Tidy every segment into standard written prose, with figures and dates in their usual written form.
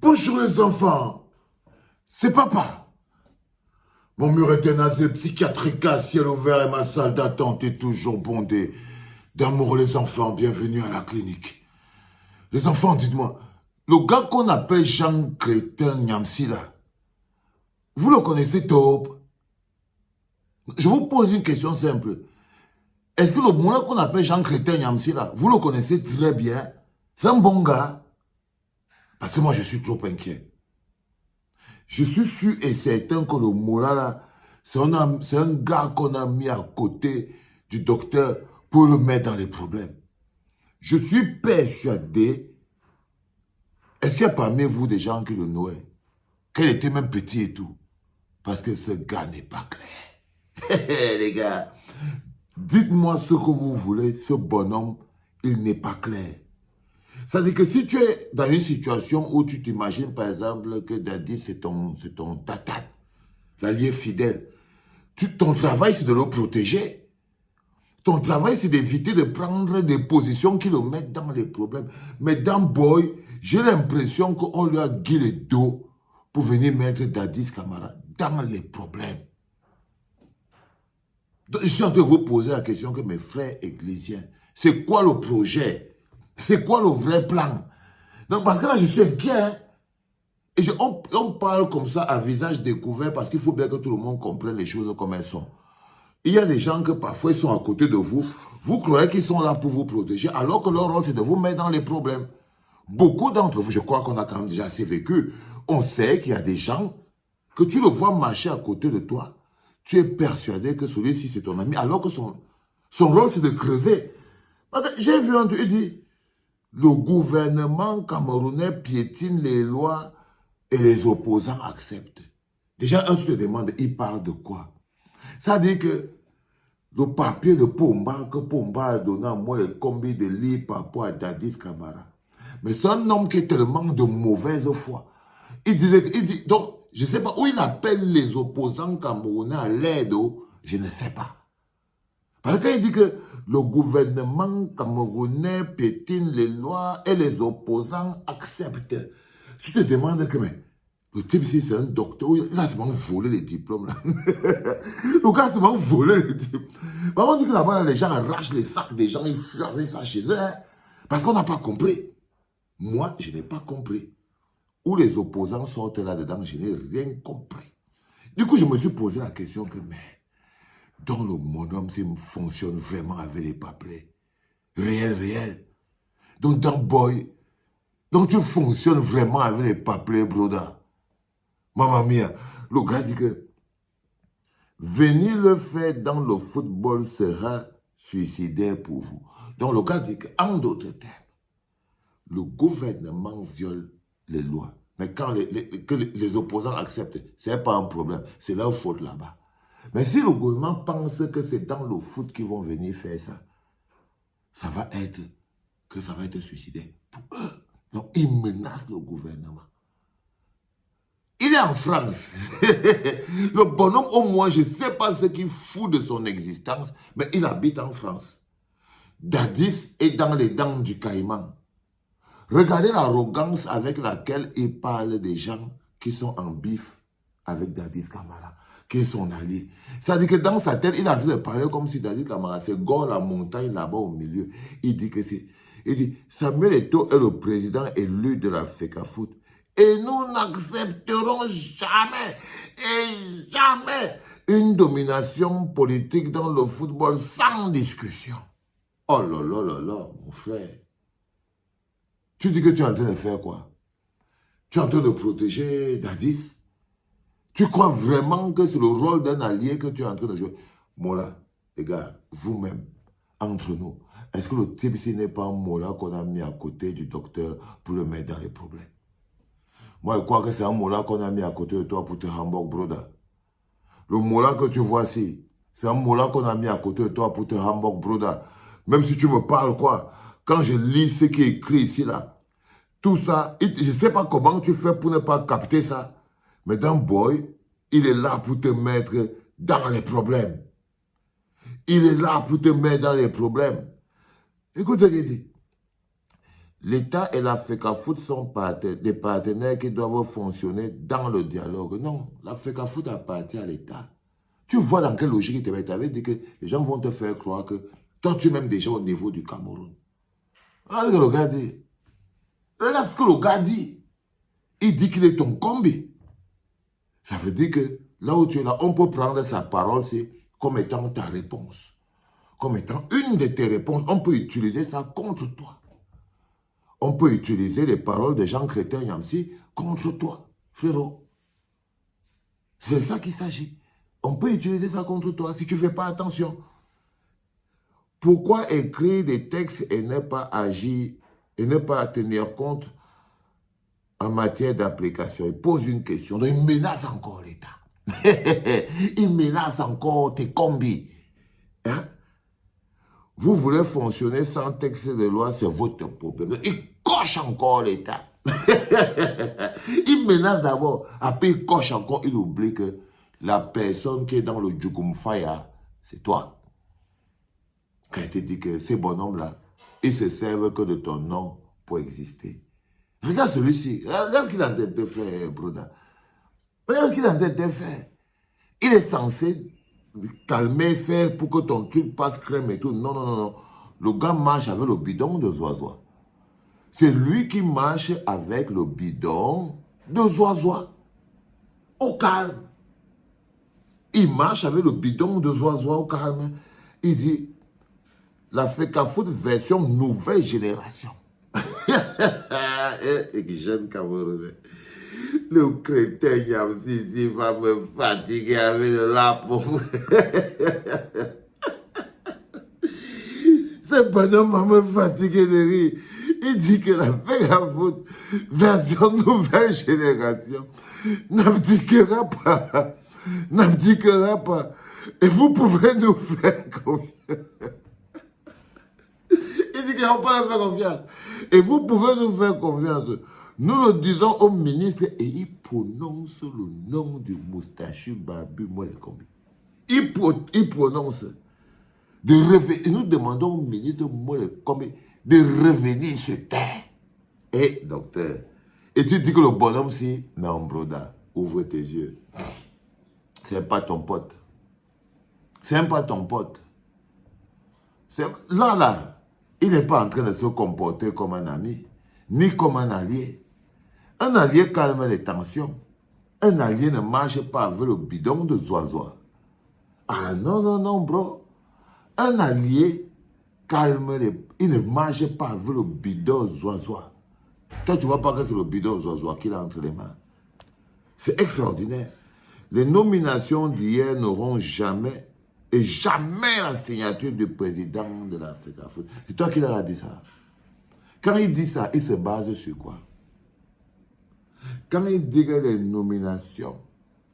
Bonjour les enfants, c'est papa. Mon mur est un asile psychiatrique à ciel ouvert et ma salle d'attente est toujours bondée d'amour les enfants. Bienvenue à la clinique. Les enfants, dites-moi, le gars qu'on appelle Jean Crétin Niamsi là, vous le connaissez top? Je vous pose une question simple. Est-ce que le moulin qu'on appelle Jean Crétin Niamsi là, vous le connaissez très bien? C'est un bon gars? Parce que moi je suis trop inquiet. Je suis sûr et certain que le Moula là, c'est un gars qu'on a mis à côté du docteur pour le mettre dans les problèmes. Je suis persuadé. Est-ce qu'il y a parmi vous des gens qui le nouaient? Qu'elle était même petit et tout. Parce que ce gars n'est pas clair. Les gars, dites-moi ce que vous voulez, ce bonhomme, il n'est pas clair. C'est-à-dire que si tu es dans une situation où tu t'imagines, par exemple, que Daddy, c'est ton tata, l'allié fidèle, ton travail, c'est de le protéger. Ton travail, c'est d'éviter de prendre des positions qui le mettent dans les problèmes. Mais dans Boy, j'ai l'impression qu'on lui a guidé le dos pour venir mettre Daddy's Camara dans les problèmes. Donc, je suis en train de vous poser la question que mes frères ecclésiens, c'est quoi le projet? C'est quoi le vrai plan? Donc, parce que là, je suis inquiet. Hein? Et on parle comme ça à visage découvert parce qu'il faut bien que tout le monde comprenne les choses comme elles sont. Il y a des gens que parfois ils sont à côté de vous. Vous croyez qu'ils sont là pour vous protéger alors que leur rôle c'est de vous mettre dans les problèmes. Beaucoup d'entre vous, je crois qu'on a quand même déjà assez vécu. On sait qu'il y a des gens que tu le vois marcher à côté de toi. Tu es persuadé que celui-ci c'est ton ami alors que son rôle c'est de creuser. J'ai vu un truc, il dit, le gouvernement camerounais piétine les lois et les opposants acceptent. Déjà, tu te demandes, il parle de quoi? Ça dit que le papier de Pomba, que Pomba a donné à moi les combis de livres par rapport à Daddy's Camara. Mais c'est un homme qui est tellement de mauvaise foi. Il dit, donc, je ne sais pas où il appelle les opposants camerounais à l'aide, je ne sais pas. Parce qu'il dit que le gouvernement camerounais piétine les lois et les opposants acceptent. Tu te demandes que, mais, le type ici, c'est un docteur. Il a seulement volé les diplômes. Là. Le gars a seulement volé les diplômes. Par contre, on dit que là-bas, les gens arrachent les sacs des gens, ils flirtent ça chez eux. Hein, parce qu'on n'a pas compris. Moi, je n'ai pas compris. Où les opposants sortent là-dedans, je n'ai rien compris. Du coup, je me suis posé la question que, mais, dans le bonhomme, ça fonctionne vraiment avec les papiers. Réel. Donc, dans Boy, donc tu fonctionnes vraiment avec les papiers, broda. Mamma mia, le gars dit que venir le faire dans le football sera suicidaire pour vous. Donc le gars dit qu'en d'autres termes, le gouvernement viole les lois. Mais quand les opposants acceptent, ce n'est pas un problème, c'est leur faute là-bas. Mais si le gouvernement pense que c'est dans le foot qu'ils vont venir faire ça, ça va être suicidaire pour eux. Donc ils menacent le gouvernement. Il est en France. Le bonhomme, au moins, je ne sais pas ce qu'il fout de son existence, mais il habite en France. Dadis est dans les dents du caïman. Regardez l'arrogance avec laquelle il parle des gens qui sont en bif avec Dadis Camara, qui est son allié. C'est-à-dire que dans sa tête, il est en train de parler comme si Dadis Camara, c'est Gore, la montagne là-bas au milieu. Il dit que c'est... Il dit, Samuel Eto'o est le président élu de la FECAFOOT. Et nous n'accepterons jamais une domination politique dans le football sans discussion. Oh là là là là, mon frère. Tu dis que tu es en train de faire quoi? Tu es en train de protéger Dadis? Tu crois vraiment que c'est le rôle d'un allié que tu es en train de jouer? Mola, les gars, vous-même, entre nous, est-ce que le type ici n'est pas un Mola qu'on a mis à côté du docteur pour le mettre dans les problèmes? Moi, je crois que c'est un Mola qu'on a mis à côté de toi pour te Hamburg, brother. Le Mola que tu vois ici, c'est un Mola qu'on a mis à côté de toi pour te Hamburg, brother. Même si tu me parles, quoi, quand je lis ce qui est écrit ici, là, tout ça, je ne sais pas comment tu fais pour ne pas capter ça. Mais dans Boy, il est là pour te mettre dans les problèmes. Il est là pour te mettre dans les problèmes. Écoute ce qu'il dit. l'État et la FECAFOOT sont des partenaires qui doivent fonctionner dans le dialogue. Non, la FECAFOOT appartient à l'État. Tu vois dans quelle logique il te met. Tu avais dit que les gens vont te faire croire que toi, tu es même déjà au niveau du Cameroun. Regarde ce que le gars dit. Regarde ce que le gars dit. Il dit qu'il est ton combi. Ça veut dire que là où tu es là, on peut prendre sa parole comme étant ta réponse. Comme étant une de tes réponses. On peut utiliser ça contre toi. On peut utiliser les paroles de Jean Chrétien Yamsi contre toi, frérot. C'est ça qu'il s'agit. On peut utiliser ça contre toi si tu ne fais pas attention. Pourquoi écrire des textes et ne pas agir et ne pas tenir compte en matière d'application? Il pose une question. Donc il menace encore l'État. Il menace encore tes combis. Hein? Vous voulez fonctionner sans texte de loi, c'est votre problème. Il coche encore l'État. Il menace d'abord. Après, il coche encore. Il oublie que la personne qui est dans le Djoukoumfaya, c'est toi. Quand il te dit que ces bonhommes-là, ils se servent que de ton nom pour exister. Regarde celui-ci. Regarde ce qu'il est en train de faire, Broda. Regarde ce qu'il est en train de faire. Il est censé calmer, faire pour que ton truc passe crème et tout. Non, non, non, non. Le gars marche avec le bidon de Zoazoa. C'est lui qui marche avec le bidon de Zoazoa. Au calme. Il marche avec le bidon de Zoazoa au calme. Il dit, la FECAFOOT version nouvelle génération. Et qui jeune Camerounais. Le crétin Yamsi va me fatiguer avec de la pauvre. Ce bonhomme va me fatiguer de rire. Il dit que la FECAFOOT version nouvelle génération n'abdiquera pas. N'abdiquera pas. Et vous pouvez nous faire confiance. Il dit qu'ils n'ont pas la faire confiance. Et vous pouvez nous faire confiance. Nous le disons au ministre et il prononce le nom du moustachu barbu Molekombi. Il prononce. Et nous demandons au ministre Molekombi de revenir sur terre. Et docteur, et tu dis que le bonhomme si, non broda, ouvre tes yeux. C'est pas ton pote. C'est pas ton pote. Là, il n'est pas en train de se comporter comme un ami, ni comme un allié. Un allié calme les tensions. Un allié ne marche pas avec le bidon de Zoazoa. Ah non, non, non, bro. Un allié calme les... Il ne marche pas avec le bidon de Zoazoa. Toi, tu ne vois pas que c'est le bidon de Zoazoa qu'il a entre les mains. C'est extraordinaire. Les nominations d'hier n'auront jamais et jamais la signature du président de la FECAFOOT. C'est toi qui l'as dit ça. Quand il dit ça, il se base sur quoi? Quand il dit que les nominations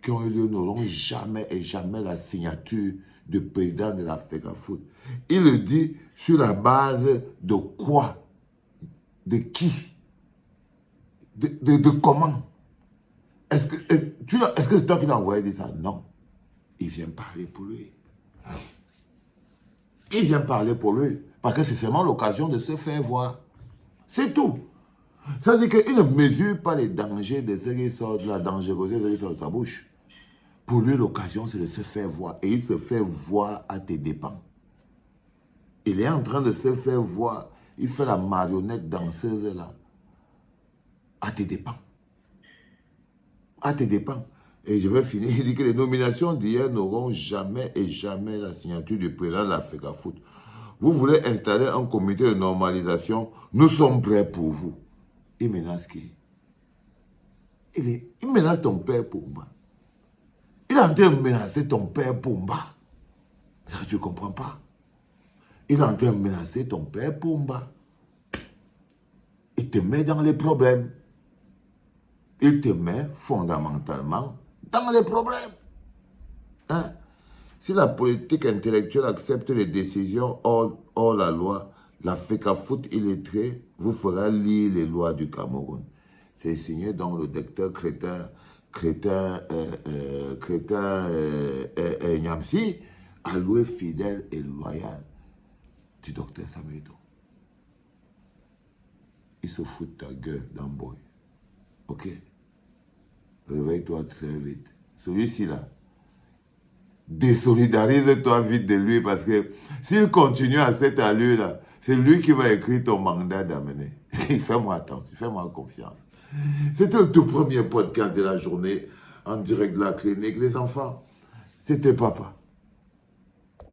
qui ont eu lieu n'auront jamais et jamais la signature du président de la FECAFOOT, il le dit sur la base de quoi? De qui? De comment? Est-ce que c'est toi qui l'as envoyé dire ça? Non. Il vient parler pour lui. Il vient parler pour lui. Parce que c'est seulement l'occasion de se faire voir. C'est tout. Ça veut dire qu'il ne mesure pas les dangers de ce qui sort de la dangerosité de ce qui sort de sa bouche. Pour lui, l'occasion, c'est de se faire voir. Et il se fait voir à tes dépens. Il est en train de se faire voir. Il fait la marionnette danseuse là. À tes dépens. À tes dépens. Et je vais finir. Il dit que les nominations d'hier n'auront jamais et jamais la signature du président de la FECAFOOT. Vous voulez installer un comité de normalisation. Nous sommes prêts pour vous. Il menace qui? Il menace ton père Pumba. Il est en train de menacer ton père Pumba. Ça, tu ne comprends pas. Il est en train de menacer ton père Pumba. Il te met dans les problèmes. Il te met fondamentalement dans les problèmes. Hein? Si la politique intellectuelle accepte les décisions hors la loi, la FECAFOOT illettrée vous fera lire les lois du Cameroun. C'est signé dans le docteur Nyamsi, alloué fidèle et loyal du docteur Samuel Eto'o. il se fout de ta gueule dans boy. Ok? Réveille-toi très vite. Celui-ci là, désolidarise-toi vite de lui parce que s'il continue à cette allure-là, c'est lui qui va écrire ton mandat d'amener. Fais-moi attention, fais-moi confiance. C'était le tout premier podcast de la journée en direct de la clinique. Les enfants, c'était papa.